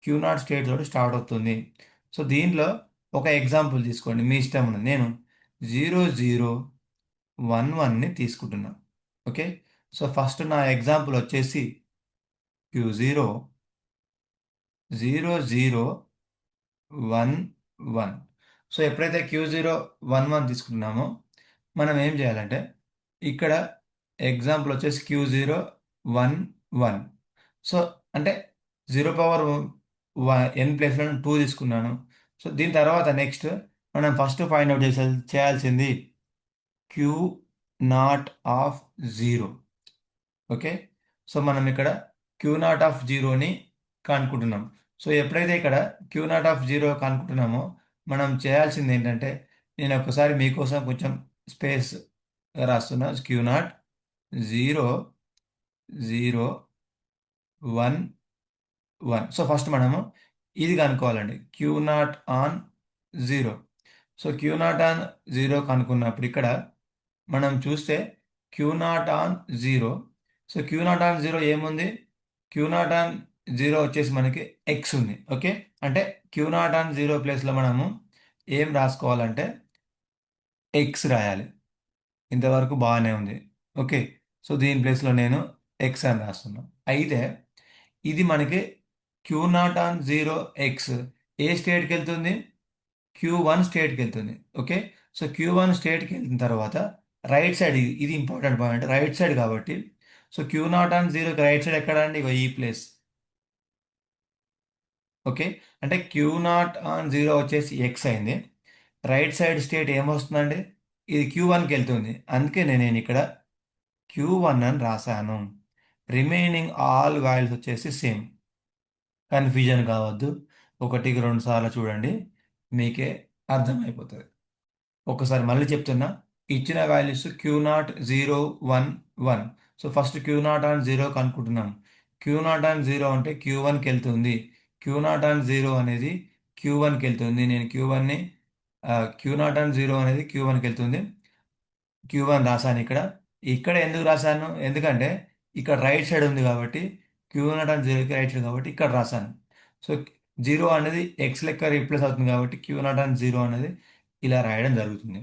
Q naught state తోటి start అవుతుంది. So దీంట్లో ఒక ఎగ్జాంపుల్ తీసుకోండి, మీ ఇష్టం ఉన్నది. నేను 0011ని తీసుకుంటున్నా. ఓకే. సో ఫస్ట్ నా ఎగ్జాంపుల్ వచ్చేసి Q0 0011. సో ఎప్పుడైతే Q011 తీసుకుంటున్నామో మనం ఏం చేయాలంటే ఇక్కడ ఎగ్జాంపుల్ వచ్చేసి Q011. సో అంటే 0 పవర్ n ప్లేస్లో 2 తీసుకున్నాను. సో దీని తర్వాత నెక్స్ట్ మనం ఫస్ట్ ఫైండ్ అవుట్ చేయాల్సింది Q not of zero. Okay. So మనం ఇక్కడ క్యూ నాట్ ఆఫ్ జీరోని కనుక్కుంటున్నాం. సో ఎప్పుడైతే ఇక్కడ క్యూ నాట్ ఆఫ్ జీరో కనుక్కుంటున్నామో మనం చేయాల్సింది ఏంటంటే, నేను ఒకసారి మీకోసం కొంచెం స్పేస్ రాస్తున్నా. Q not zero zero one one. So first మనము ఇది కనుక్కోవాలండి, Q not on zero. So Q not on zero కనుక్కున్నప్పుడు ఇక్కడ మనం చూస్తే Q not on zero. So Q not on zero ఏముంది, క్యూ నాట్ ఆన్ జీరో వచ్చేసి మనకి ఎక్స్ ఉంది. ఓకే. అంటే క్యూ నాట్ ఆన్ జీరో ప్లేస్లో మనము ఏం రాసుకోవాలంటే ఎక్స్ రాయాలి. ఇంతవరకు బాగానే ఉంది. ఓకే. సో దీని ప్లేస్లో నేను ఎక్స్ అని రాస్తున్నాను. అయితే ఇది మనకి Q not on zero X A స్టేట్కి వెళ్తుంది, Q1 స్టేట్కి వెళ్తుంది. ఓకే. సో Q1 స్టేట్కి వెళ్ళిన తర్వాత రైట్ సైడ్, ఇది ఇంపార్టెంట్ పాయింట్, రైట్ సైడ్ కాబట్టి. సో క్యూ నాట్ ఆన్ జీరోకి రైట్ సైడ్ ఎక్కడ అండి, ఇగో ఈ ప్లేస్. ఓకే. అంటే క్యూ నాట్ ఆన్ జీరో వచ్చేసి ఎక్స్ అయింది. రైట్ సైడ్ స్టేట్ ఏమొస్తుందండి, ఇది Q1కి వెళ్తుంది. అందుకే నేను ఇక్కడ Q1 అని రాశాను. రిమైనింగ్ ఆల్ వాల్యూస్ వచ్చేసి సేమ్. కన్ఫ్యూజన్ కావద్దు. ఒకటికి రెండు సార్లు చూడండి, మీకే అర్థమైపోతుంది. ఒకసారి మళ్ళీ చెప్తున్నా. ఇచ్చిన values Q not zero one one. So first Q not on zero కనుక్కుంటున్నాం. క్యూ నాట్ ఆన్ జీరో అంటే Q1కి వెళ్తుంది. క్యూ నాట్ ఆన్ జీరో అనేది Q1కి వెళ్తుంది. నేను Q1ని క్యూ నాట్ ఆన్ జీరో అనేది Q1కి వెళ్తుంది. Q1 రాశాను ఇక్కడ. ఇక్కడ ఎందుకు రాశాను, ఎందుకంటే ఇక్కడ రైట్ సైడ్ ఉంది కాబట్టి, క్యూ నాట్ ఆన్ జీరోకి రైట్ సైడ్ కాబట్టి ఇక్కడ రాశాను. సో జీరో అనేది ఎక్స్ లెక్క రీప్లేస్ అవుతుంది కాబట్టి క్యూ నాట్ ఆన్ జీరో అనేది ఇలా రాయడం జరుగుతుంది.